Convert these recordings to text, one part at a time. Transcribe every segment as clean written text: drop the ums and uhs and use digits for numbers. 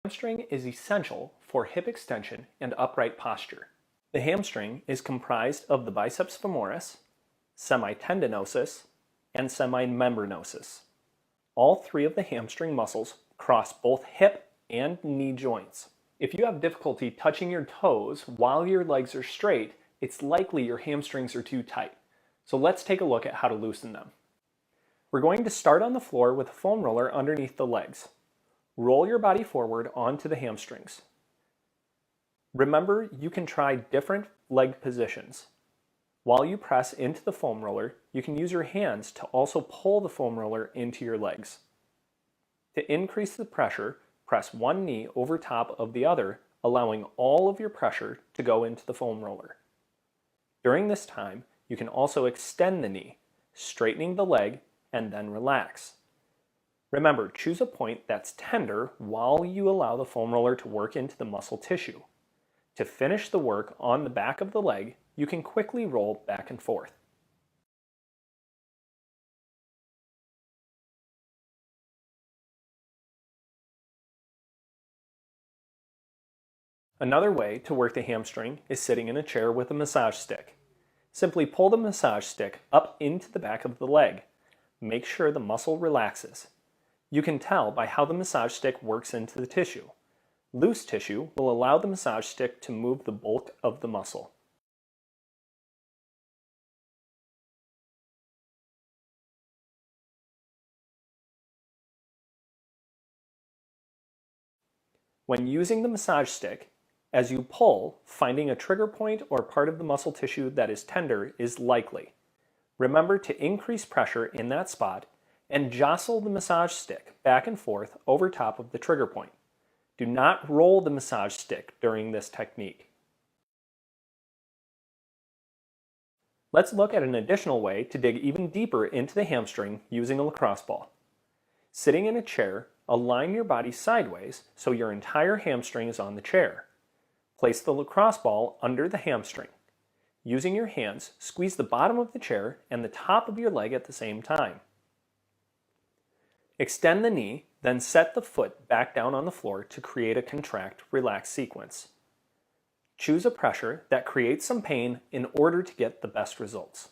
Hamstring is essential for hip extension and upright posture. The hamstring is comprised of the biceps femoris, semitendinosus, and semimembranosus. All three of the hamstring muscles cross both hip and knee joints. If you have difficulty touching your toes while your legs are straight, it's likely your hamstrings are too tight. So let's take a look at how to loosen them. We're going to start on the floor with a foam roller underneath the legs. Roll your body forward onto the hamstrings. Remember, you can try different leg positions. While you press into the foam roller, you can use your hands to also pull the foam roller into your legs. To increase the pressure, press one knee over top of the other, allowing all of your pressure to go into the foam roller. During this time, you can also extend the knee, straightening the leg, and then relax. Remember, choose a point that's tender while you allow the foam roller to work into the muscle tissue. To finish the work on the back of the leg, you can quickly roll back and forth. Another way to work the hamstring is sitting in a chair with a massage stick. Simply pull the massage stick up into the back of the leg. Make sure the muscle relaxes. You can tell by how the massage stick works into the tissue. Loose tissue will allow the massage stick to move the bulk of the muscle. When using the massage stick, as you pull, finding a trigger point or part of the muscle tissue that is tender is likely. Remember to increase pressure in that spot and jostle the massage stick back and forth over top of the trigger point. Do not roll the massage stick during this technique. Let's look at an additional way to dig even deeper into the hamstring using a lacrosse ball. Sitting in a chair, align your body sideways so your entire hamstring is on the chair. Place the lacrosse ball under the hamstring. Using your hands, squeeze the bottom of the chair and the top of your leg at the same time. Extend the knee, then set the foot back down on the floor to create a contract-relax sequence. Choose a pressure that creates some pain in order to get the best results.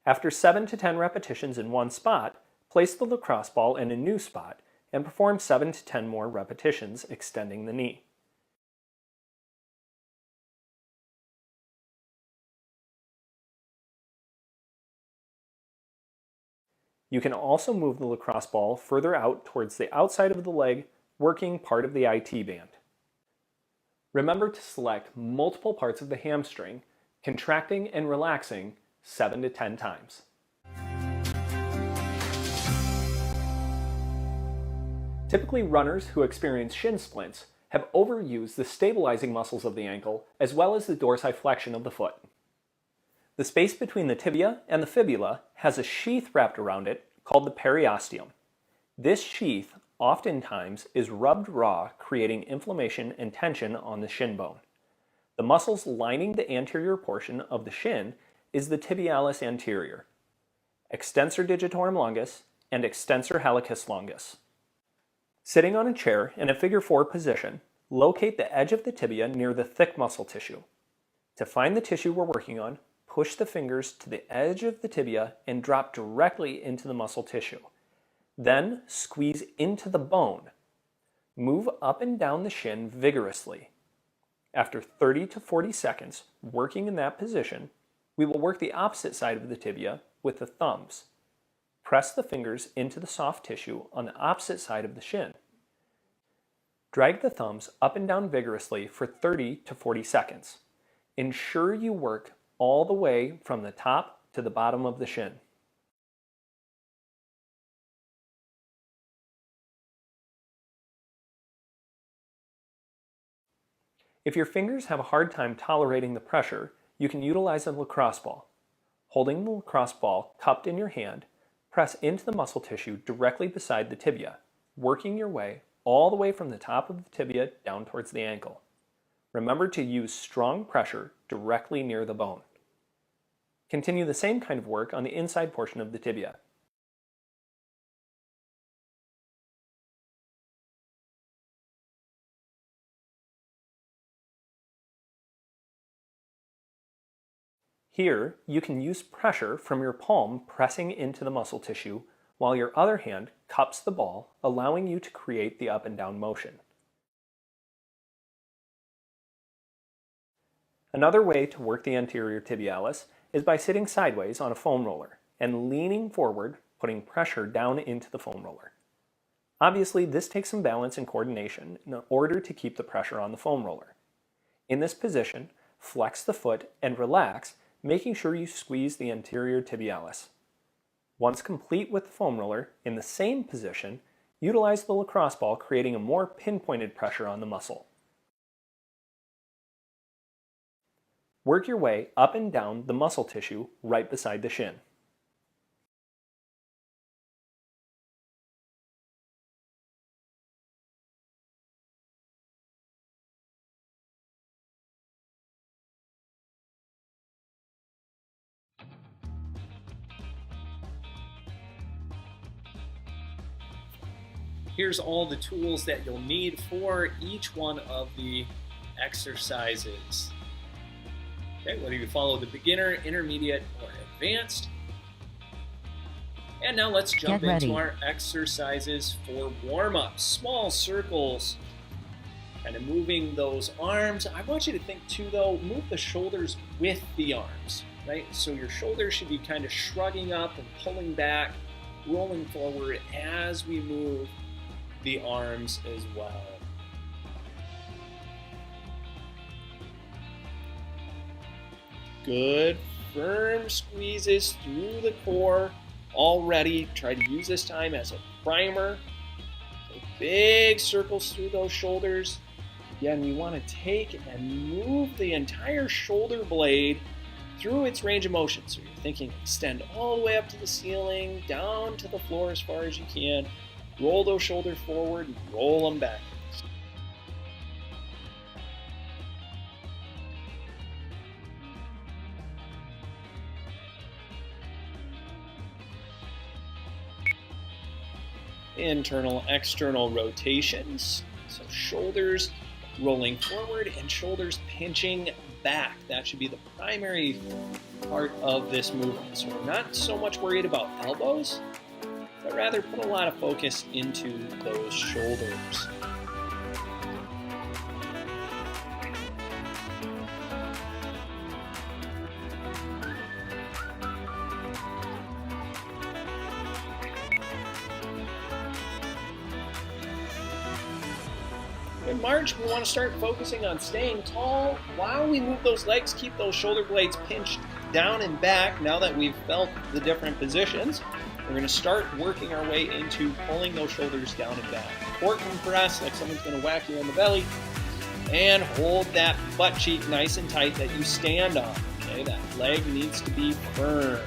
After 7 to 10 repetitions in one spot, place the lacrosse ball in a new spot and perform 7 to 10 more repetitions extending the knee. You can also move the lacrosse ball further out towards the outside of the leg, working part of the IT band. Remember to select multiple parts of the hamstring, contracting and relaxing 7 to 10 times. Typically, runners who experience shin splints have overused the stabilizing muscles of the ankle as well as the dorsiflexion of the foot. The space between the tibia and the fibula has a sheath wrapped around it called the periosteum. This sheath oftentimes is rubbed raw, creating inflammation and tension on the shin bone. The muscles lining the anterior portion of the shin is the tibialis anterior, extensor digitorum longus, and extensor hallucis longus. Sitting on a chair in a figure 4 position, locate the edge of the tibia near the thick muscle tissue. To find the tissue we're working on, push the fingers to the edge of the tibia and drop directly into the muscle tissue. Then squeeze into the bone. Move up and down the shin vigorously. After 30 to 40 seconds working in that position, we will work the opposite side of the tibia with the thumbs. Press the fingers into the soft tissue on the opposite side of the shin. Drag the thumbs up and down vigorously for 30 to 40 seconds. Ensure you work all the way from the top to the bottom of the shin. If your fingers have a hard time tolerating the pressure, you can utilize a lacrosse ball. Holding the lacrosse ball cupped in your hand, press into the muscle tissue directly beside the tibia, working your way all the way from the top of the tibia down towards the ankle. Remember to use strong pressure directly near the bone. Continue the same kind of work on the inside portion of the tibia. Here, you can use pressure from your palm pressing into the muscle tissue, while your other hand cups the ball, allowing you to create the up and down motion. Another way to work the anterior tibialis is by sitting sideways on a foam roller and leaning forward, putting pressure down into the foam roller. Obviously, this takes some balance and coordination in order to keep the pressure on the foam roller. In this position, flex the foot and relax, making sure you squeeze the anterior tibialis. Once complete with the foam roller, in the same position, utilize the lacrosse ball, creating a more pinpointed pressure on the muscle. Work your way up and down the muscle tissue right beside the shin. Here's all the tools that you'll need for each one of the exercises. Okay, whether you follow the beginner, intermediate, or advanced. And now let's jump into our exercises for warm-ups. Small circles, kind of moving those arms. I want you to think too though, move the shoulders with the arms, right? So your shoulders should be kind of shrugging up and pulling back, rolling forward as we move the arms as well. Good, firm squeezes through the core already. Try to use this time as a primer. So big circles through those shoulders. Again, we want to take and move the entire shoulder blade through its range of motion. So you're thinking extend all the way up to the ceiling, down to the floor as far as you can. Roll those shoulders forward and roll them back. Internal, external rotations. So shoulders rolling forward and shoulders pinching back. That should be the primary part of this movement. So we're not so much worried about elbows, but rather put a lot of focus into those shoulders. In March, we want to start focusing on staying tall while we move those legs, keep those shoulder blades pinched down and back. Now that we've felt the different positions, we're going to start working our way into pulling those shoulders down and back. Core compress, like someone's going to whack you on the belly, and hold that butt cheek nice and tight that you stand on. Okay, that leg needs to be firm.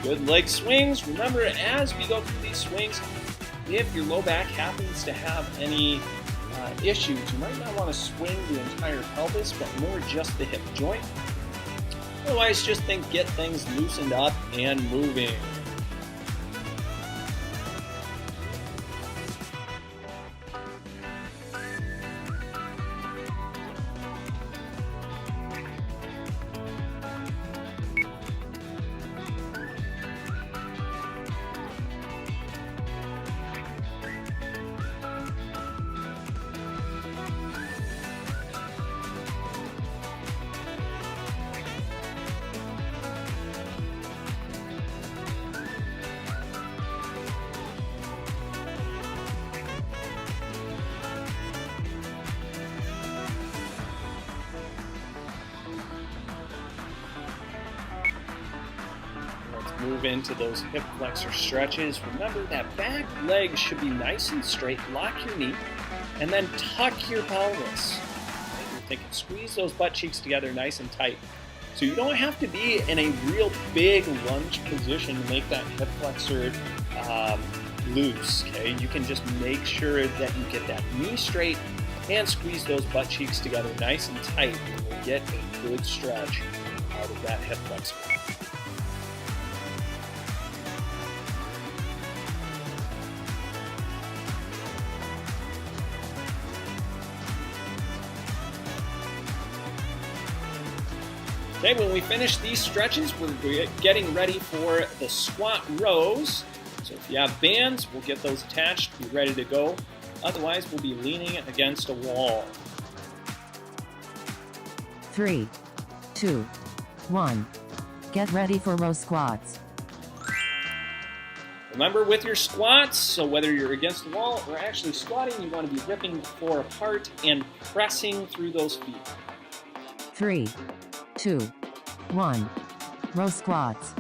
Good leg swings. Remember, as we go through these swings, if your low back happens to have any issues, you might not want to swing the entire pelvis, but more just the hip joint. Otherwise, just think get things loosened up and moving. Move into those hip flexor stretches. Remember that back leg should be nice and straight. Lock your knee and then tuck your pelvis. You're thinking squeeze those butt cheeks together nice and tight. So you don't have to be in a real big lunge position to make that hip flexor loose, okay? You can just make sure that you get that knee straight and squeeze those butt cheeks together nice and tight, and you'll get a good stretch out of that hip flexor. Okay, when we finish these stretches, we're getting ready for the squat rows. So if you have bands, we'll get those attached, be ready to go. Otherwise, we'll be leaning against a wall. 3, 2, 1. Get ready for row squats. Remember with your squats, so whether you're against the wall or actually squatting, you want to be ripping the floor apart and pressing through those feet. 3, 2, 1. Row squats.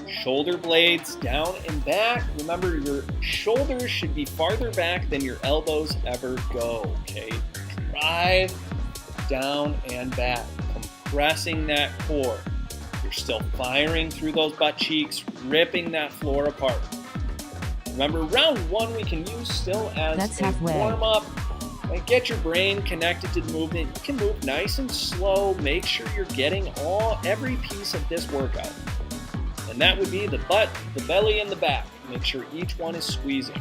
Shoulder blades down and back. Remember, your shoulders should be farther back than your elbows ever go, okay? Drive down and back, compressing that core. You're still firing through those butt cheeks, ripping that floor apart. Remember, round one we can use still as a warm-up. And get your brain connected to the movement. You can move nice and slow. Make sure you're getting every piece of this workout. And that would be the butt, the belly, and the back. Make sure each one is squeezing.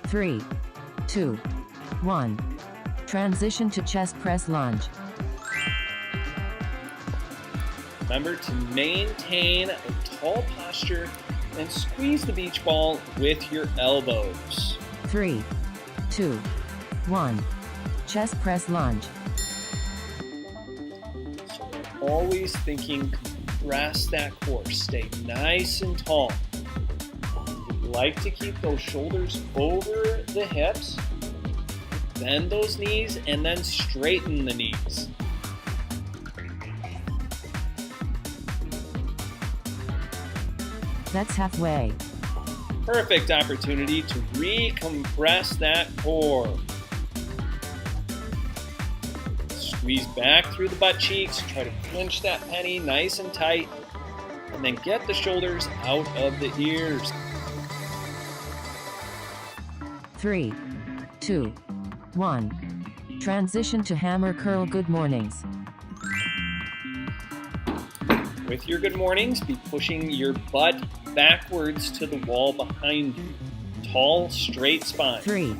Three, 2, 1. Transition to chest press lunge. Remember to maintain a tall posture and squeeze the beach ball with your elbows. 3, 2, 1. Chest press lunge. So we're always thinking compress that core. Stay nice and tall. You like to keep those shoulders over the hips. Bend those knees and then straighten the knees. That's halfway. Perfect opportunity to recompress that core. Squeeze back through the butt cheeks, try to clench that penny nice and tight, and then get the shoulders out of the ears. 3, 2, 1. Transition to hammer curl good mornings. With your good mornings, be pushing your butt backwards to the wall behind you. Tall, straight spine. 3,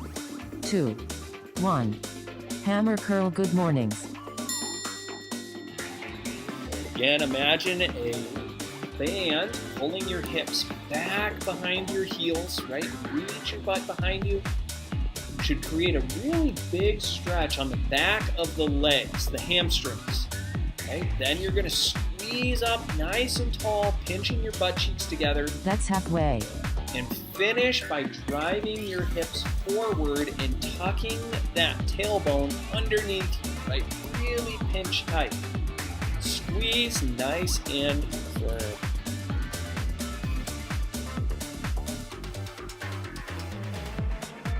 2, 1. Hammer curl good mornings. Again, imagine a band pulling your hips back behind your heels, right? Reach your butt behind you. You should create a really big stretch on the back of the legs, the hamstrings. Okay? Then you're going to squeeze up nice and tall, pinching your butt cheeks together. That's halfway. And finish by driving your hips forward and tucking that tailbone underneath you, right? Really pinch tight. Squeeze nice and firm.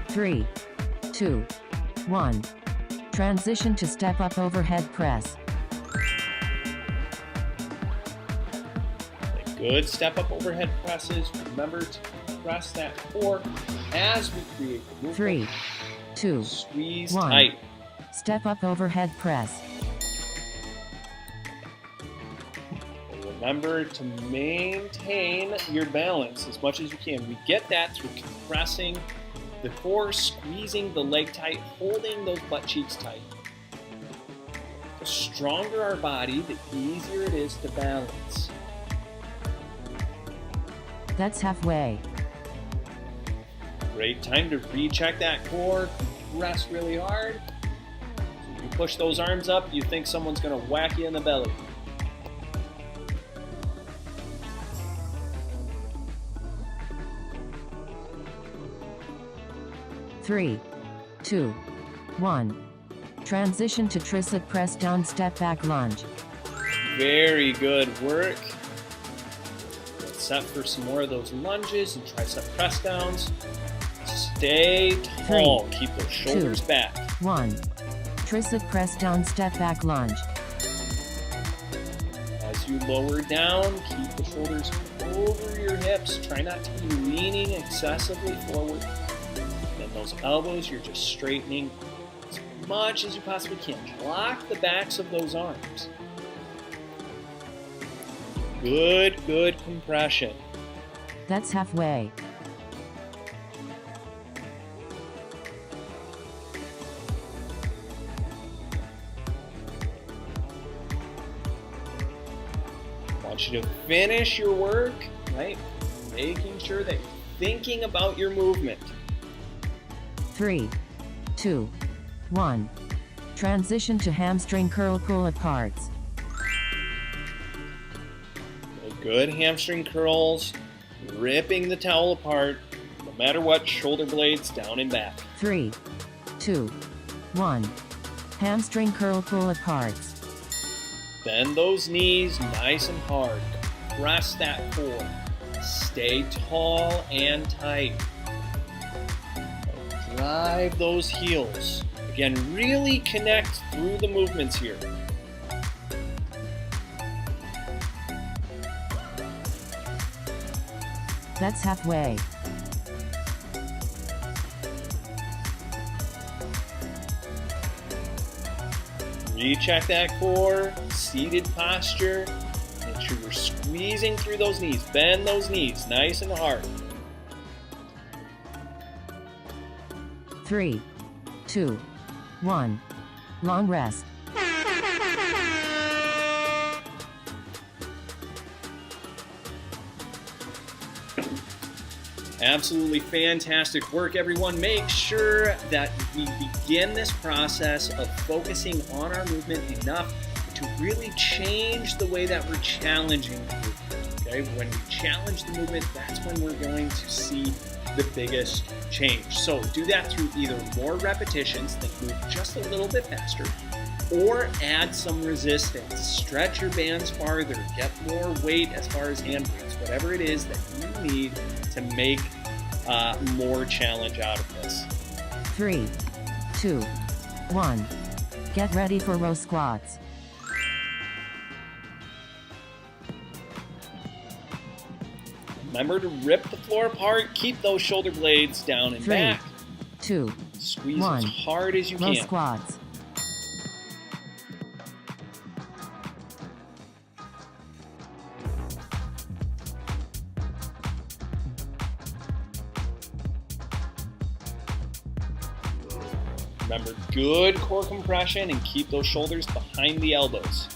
Three, 2, 1. Transition to step up overhead press. Good step up overhead presses. Remember to press that core as we create the movement. 3, 2, Squeeze 1. tight. Step up overhead press. Remember to maintain your balance as much as you can. We get that through compressing the core, squeezing the leg tight, holding those butt cheeks tight. The stronger our body, the easier it is to balance. That's halfway. Great time to recheck that core, press really hard. You push those arms up, you think someone's going to whack you in the belly. Three, 2, 1. Transition to tricep press down step back lunge. Very good work. Let's set for some more of those lunges and tricep press downs. Stay tall. Keep those shoulders back. 1. Tricep press down, step back lunge. As you lower down, keep the shoulders over your hips. Try not to be leaning excessively forward. And those elbows, you're just straightening as much as you possibly can. Lock the backs of those arms. Good compression. That's halfway. I want you to finish your work, right? Making sure that you're thinking about your movement. 3, 2, 1. Transition to hamstring curl pull aparts. Good hamstring curls, ripping the towel apart, no matter what, shoulder blades down and back. 3, 2, 1. Hamstring curl pull aparts. Bend those knees nice and hard. Press that core. Stay tall and tight. Drive those heels. Again, really connect through the movements here. That's halfway. Recheck that core, seated posture. Make sure you're squeezing through those knees. Bend those knees nice and hard. 3, 2, 1. Long rest. Absolutely fantastic work, everyone. Make sure that we begin this process of focusing on our movement enough to really change the way that we're challenging the movement. Okay? When we challenge the movement, that's when we're going to see the biggest change. So do that through either more repetitions that move just a little bit faster, or add some resistance. Stretch your bands farther, get more weight as far as hand weights, whatever it is that you need to make more challenge out of this. 3, 2, 1. Get ready for row squats. Remember to rip the floor apart, keep those shoulder blades down and 3, back. 2, Squeeze 1. as hard as you Row can. squats. Remember, good core compression and keep those shoulders behind the elbows.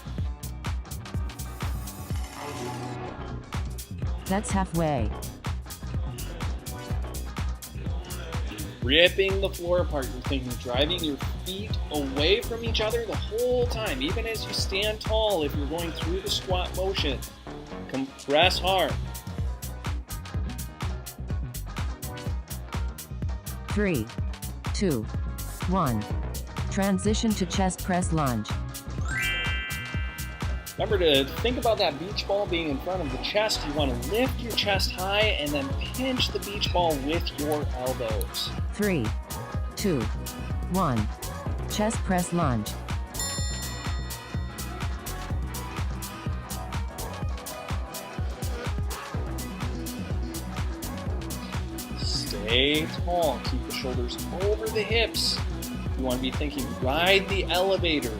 That's halfway. Ripping the floor apart. You're thinking driving your feet away from each other the whole time, even as you stand tall if you're going through the squat motion. Compress hard. 3, 2, 1. Transition to chest press lunge. Remember to think about that beach ball being in front of the chest. You want to lift your chest high and then pinch the beach ball with your elbows. 3, 2, 1. Chest press lunge. Stay tall. Keep the shoulders over the hips. You want to be thinking ride the elevator,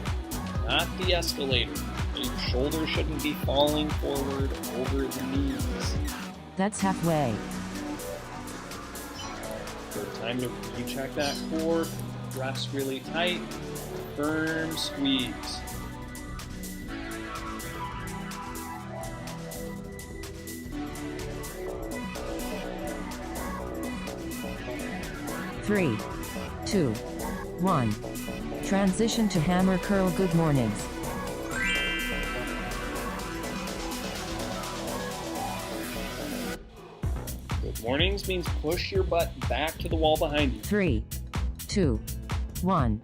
not the escalator. Your shoulders shouldn't be falling forward over the knees. That's halfway. Good time to recheck that core. Press really tight. Firm squeeze. Three, 2, 1. Transition to hammer curl. Good mornings. Good mornings means push your butt back to the wall behind you. 3, 2, 1.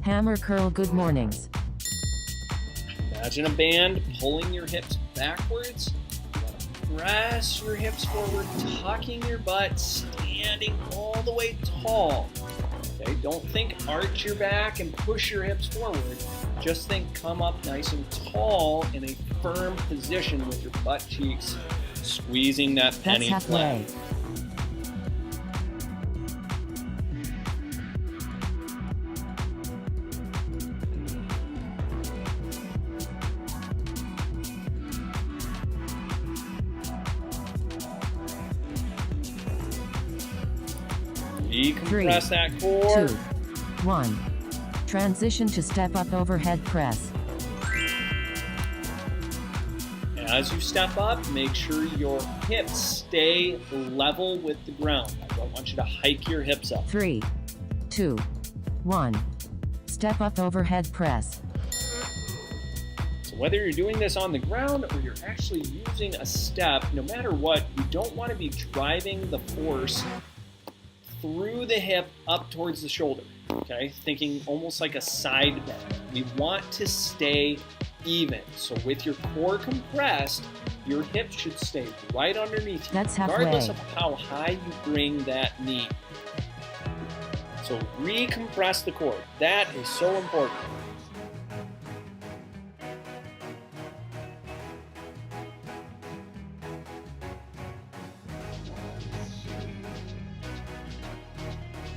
Hammer curl. Good mornings. Imagine a band pulling your hips backwards. You want to press your hips forward, tucking your butt, stand standing all the way tall. Okay, don't think arch your back and push your hips forward. Just think come up nice and tall in a firm position with your butt cheeks squeezing that penny flat. Decompress that core. 2, 1. Transition to step up overhead press. As you step up, make sure your hips stay level with the ground. I don't want you to hike your hips up. 3, 2, 1. Step up overhead press. So whether you're doing this on the ground or you're actually using a step, no matter what, you don't want to be driving the force through the hip up towards the shoulder, okay? Thinking almost like a side bend. We want to stay even. So with your core compressed, your hips should stay right underneath you, That's regardless halfway. of how high you bring that knee. So recompress the core. That is so important.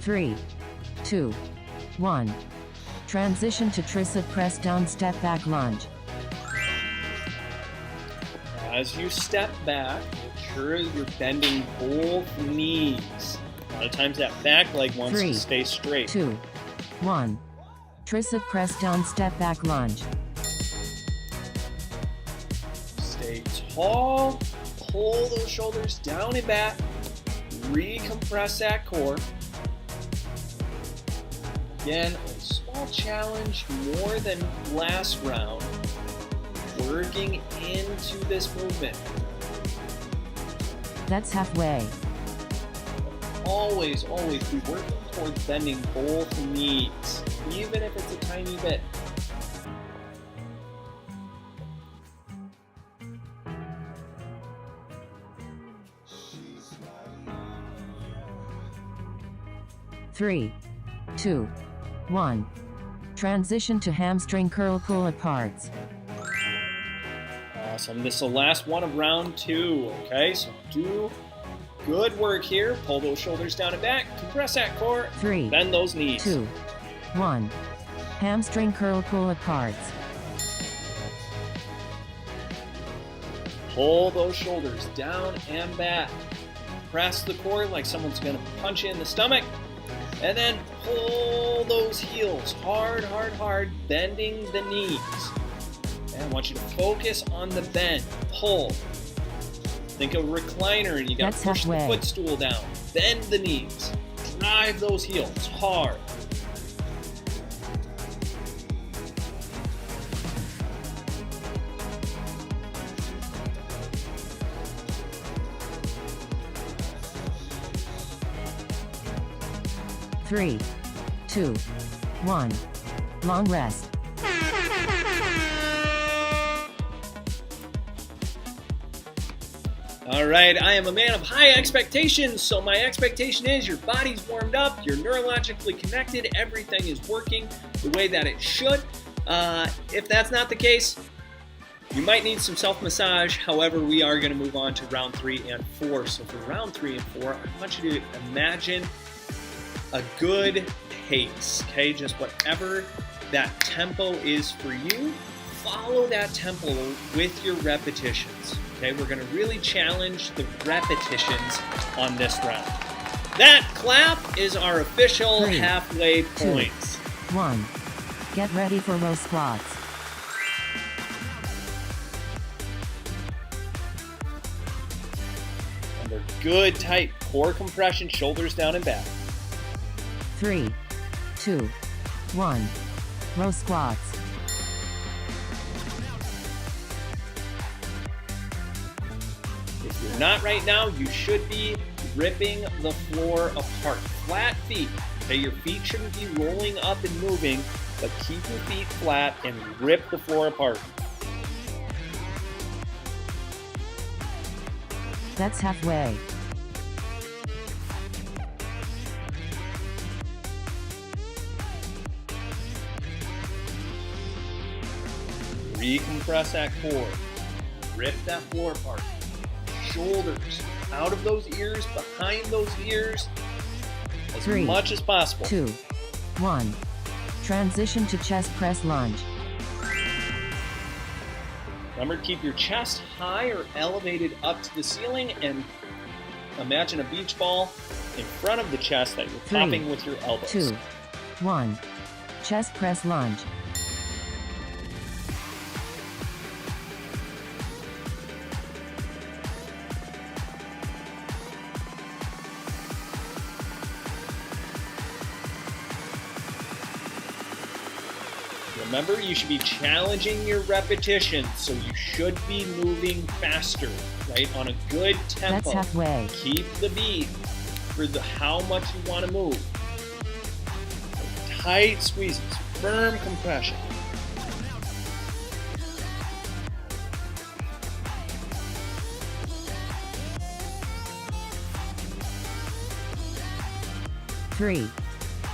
Three, 2, 1. Transition to tricep press down step back lunge. As you step back, make sure you're bending both knees. A lot of times that back leg wants 3, to stay straight. 2, 1. Tricep press down step back lunge. Stay tall, pull those shoulders down and back, recompress that core. Again, a small challenge more than last round, working into this movement. That's halfway. Always be working towards bending both knees, even if it's a tiny bit. Three, 2, 1. Transition to hamstring curl pull aparts. Awesome. This is the last one of round 2, okay? So do good work here. Pull those shoulders down and back. Compress that core. 3, Bend those knees. 2, 1. Hamstring curl pull aparts. Pull those shoulders down and back. Press the core like someone's going to punch you in the stomach. And then pull those heels hard, bending the knees. And I want you to focus on the bend. Pull. Think of a recliner and you got to That's push the halfway. footstool down. Bend the knees. Drive those heels hard. Three, 2, 1. Long rest. All right, I am a man of high expectations, so my expectation is your body's warmed up, you're neurologically connected, everything is working the way that it should. If that's not the case, you might need some self-massage. However, we are going to move on to round 3 and 4. So for round 3 and 4, I want you to imagine a good pace, okay? Just whatever that tempo is for you, follow that tempo with your repetitions, okay? We're gonna really challenge the repetitions on this round. That clap is our official 3, halfway 2, points. 1. Get ready for row squats. Under good, tight core compression, shoulders down and back. 3, 2, 1. Row squats. If you're not right now, you should be ripping the floor apart. Flat feet. Okay, your feet shouldn't be rolling up and moving, but keep your feet flat and rip the floor apart. That's halfway. Recompress that core. Rip that floor apart. Shoulders out of those ears, behind those ears, as 3, much as possible. 2, 1. Transition to chest press lunge. Remember to keep your chest high or elevated up to the ceiling, and imagine a beach ball in front of the chest that you're 3, popping with your elbows. 2, 1. Chest press lunge. Remember, you should be challenging your repetitions, so you should be moving faster, right? On a good tempo. That's halfway. Keep the beat for how much you want to move. Tight squeezes, firm compression. Three,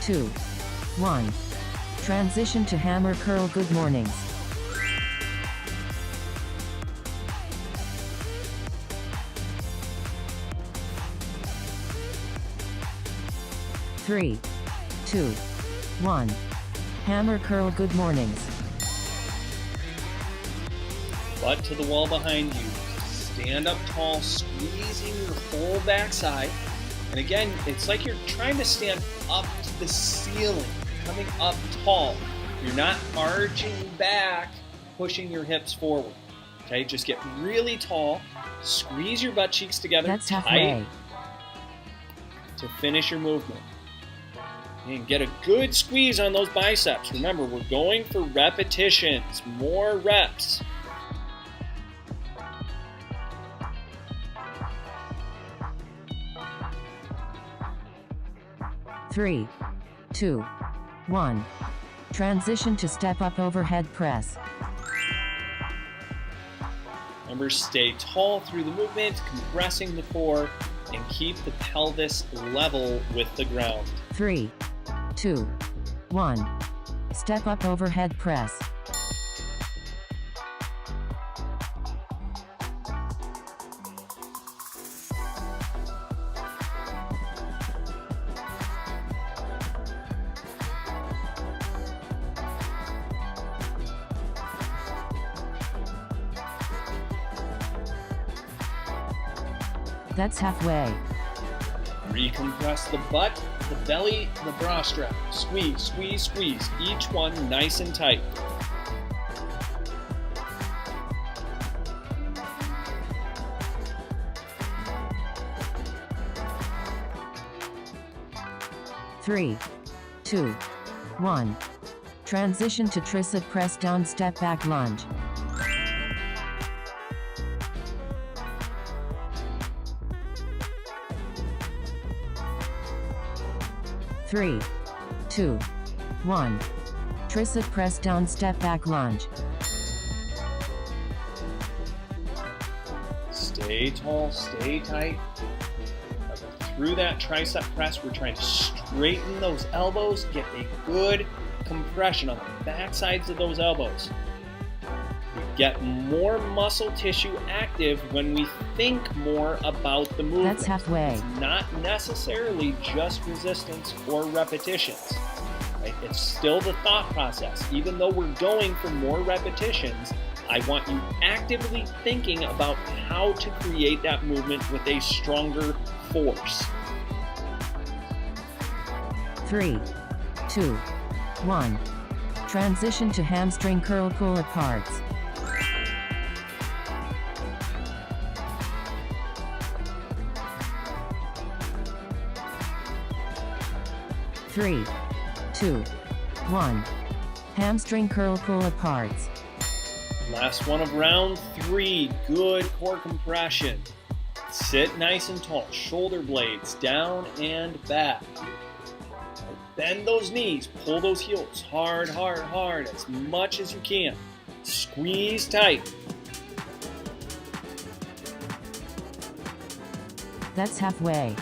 2, 1. Transition to hammer curl good mornings. Three, 2, 1. Hammer curl good mornings. Butt to the wall behind you. Stand up tall, squeezing your whole backside. And again, it's like you're trying to stand up to the ceiling, coming up tall. You're not arching back, pushing your hips forward. Okay, just get really tall. Squeeze your butt cheeks together. That's tight halfway. to finish your movement. And get a good squeeze on those biceps. Remember, we're going for repetitions, more reps. Three, 2, 1. Transition to step up overhead press. Remember, stay tall through the movement, compressing the core, and keep the pelvis level with the ground. 3, 2, 1. Step up overhead press. That's halfway. Recompress the butt, the belly, the bra strap. Squeeze, squeeze, squeeze. Each one nice and tight. Three, 2, 1. Transition to tricep press down step back lunge. Three, 2, 1. Tricep press down step back lunge. Stay tall, stay tight. Through that tricep press, we're trying to straighten those elbows, get a good compression on the back sides of those elbows. We get more muscle tissue active when we think more about the movement. That's halfway. It's not necessarily just resistance or repetitions. Right? It's still the thought process. Even though we're going for more repetitions, I want you actively thinking about how to create that movement with a stronger force. 3, 2, 1. Transition to hamstring curl pull aparts. Three, 2, 1. Hamstring curl pull aparts. Last one of round 3. Good core compression. Sit nice and tall. Shoulder blades down and back. Bend those knees. Pull those heels hard, hard, hard as much as you can. Squeeze tight. That's halfway.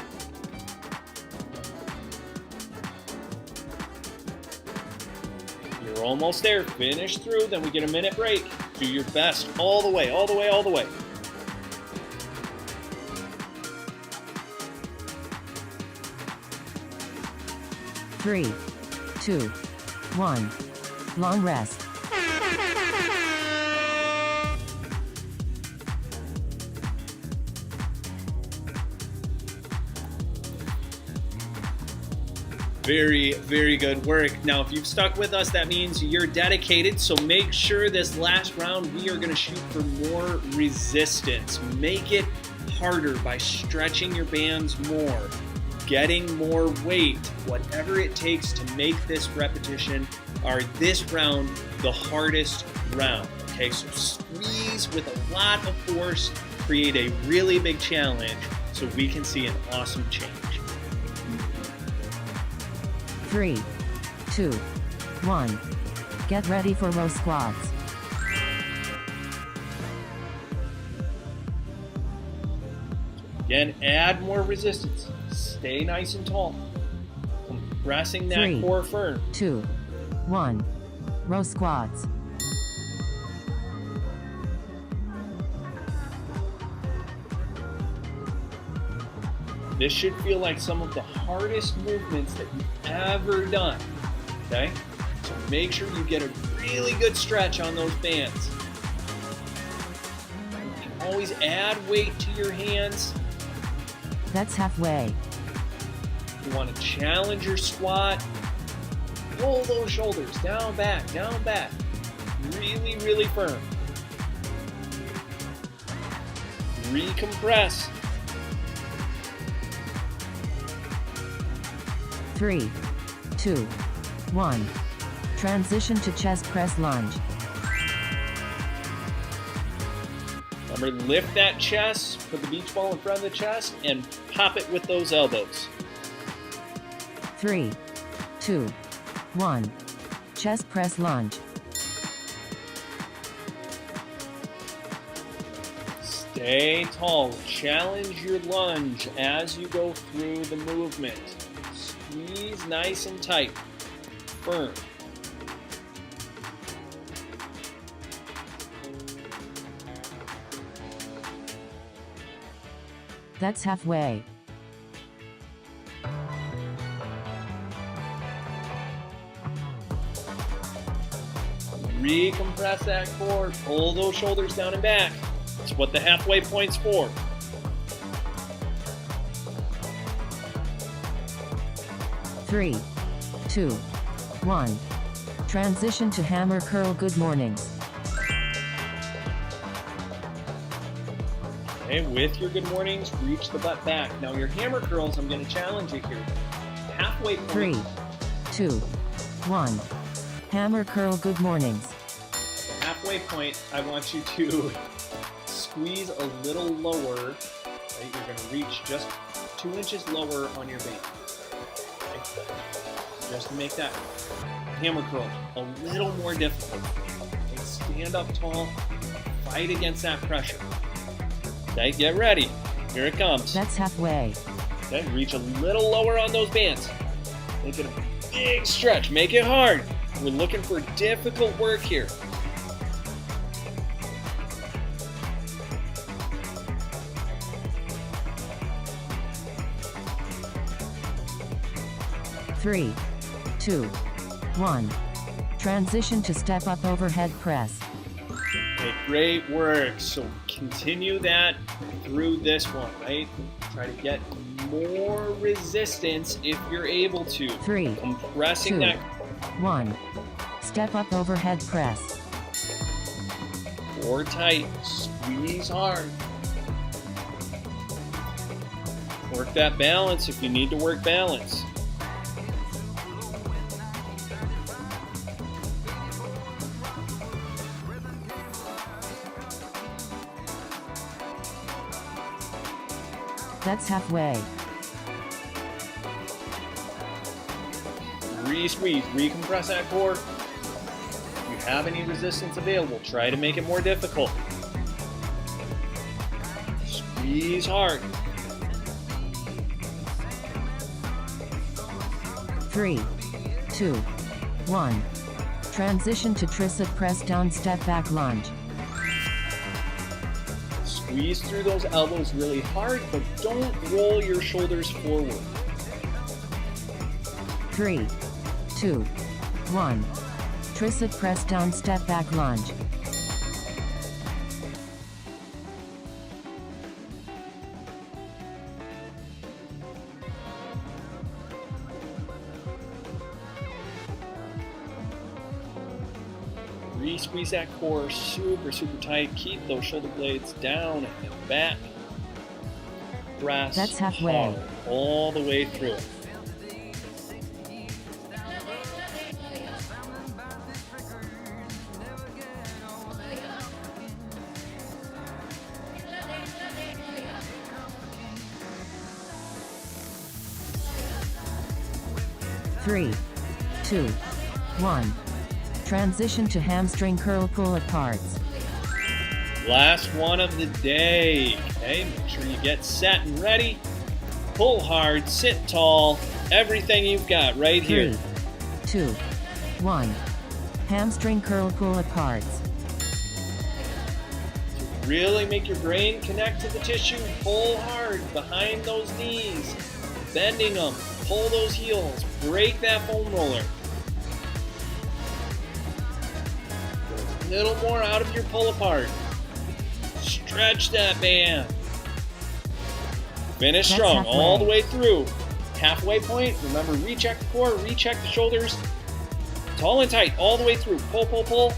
You're almost there. Finish through, then we get a minute break. Do your best all the way, all the way, all the way. Three, 2, 1. Long rest. Very, very good work. Now, if you've stuck with us, that means you're dedicated. So make sure this last round, we are going to shoot for more resistance. Make it harder by stretching your bands more, getting more weight, whatever it takes to make this repetition or this round the hardest round. Okay, so squeeze with a lot of force, create a really big challenge so we can see an awesome change. 3, 2, 1. Get ready for row squats. Again, add more resistance. Stay nice and tall. Compressing that 3, core firm. 2, 1. Row squats. This should feel like some of the hardest movements that you've ever done. Okay? So make sure you get a really good stretch on those bands. You can always add weight to your hands. That's halfway. You want to challenge your squat. Pull those shoulders down, back, down, back. Really, really firm. Recompress. 3, 2, 1. Transition to chest press lunge. Remember, lift that chest, put the beach ball in front of the chest, and pop it with those elbows. 3, 2, 1. Chest press lunge. Stay tall. Challenge your lunge as you go through the movement. Squeeze nice and tight. Firm. That's halfway. Recompress that core. Pull those shoulders down and back. That's what the halfway point's for. Three, 2, 1. Transition to hammer curl. Good mornings. Okay, with your good mornings, reach the butt back. Now your hammer curls, I'm going to challenge you here. Halfway point. 3, 2, 1. Hammer curl. Good mornings. The halfway point, I want you to squeeze a little lower. Right? You're going to reach just 2 inches lower on your band. Okay? Just to make that hammer curl a little more difficult. Okay? Stand up tall, fight against that pressure. Okay, get ready. Here it comes. That's halfway. Okay, reach a little lower on those bands. Make it a big stretch. Make it hard. We're looking for difficult work here. Three, 2, 1. Transition to step up overhead press. Okay, great work. So continue that through this one, right? Try to get more resistance if you're able to. 3, Compressing 2, that 1. Step up overhead press. core tight. Squeeze hard. Work that balance if you need to work balance. That's halfway. Re-squeeze, recompress that core. If you have any resistance available, try to make it more difficult. Squeeze hard. 3, 2, 1. Transition to tricep press down step back lunge. Squeeze through those elbows really hard, but don't roll your shoulders forward. 3, 2, 1. Tricep press down step back lunge. Re-squeeze that core super, super tight. Keep those shoulder blades down and back. Press That's halfway. hard all the way through. Three, 2, 1. Transition to hamstring curl pull aparts. Last one of the day. Okay, make sure you get set and ready. Pull hard, sit tall. Everything you've got right here. 3, 2, 1. Hamstring curl pull aparts. Really make your brain connect to the tissue. Pull hard behind those knees. Bending them. Pull those heels. Break that foam roller. A little more out of your pull apart. Stretch that band. Finish That's strong halfway. all the way through. Halfway point, remember, recheck the core, recheck the shoulders. Tall and tight all the way through. Pull, pull, pull.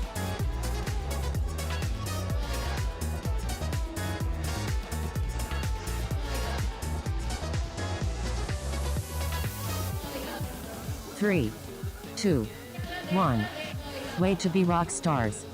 Three, 2, 1. Way to be rock stars.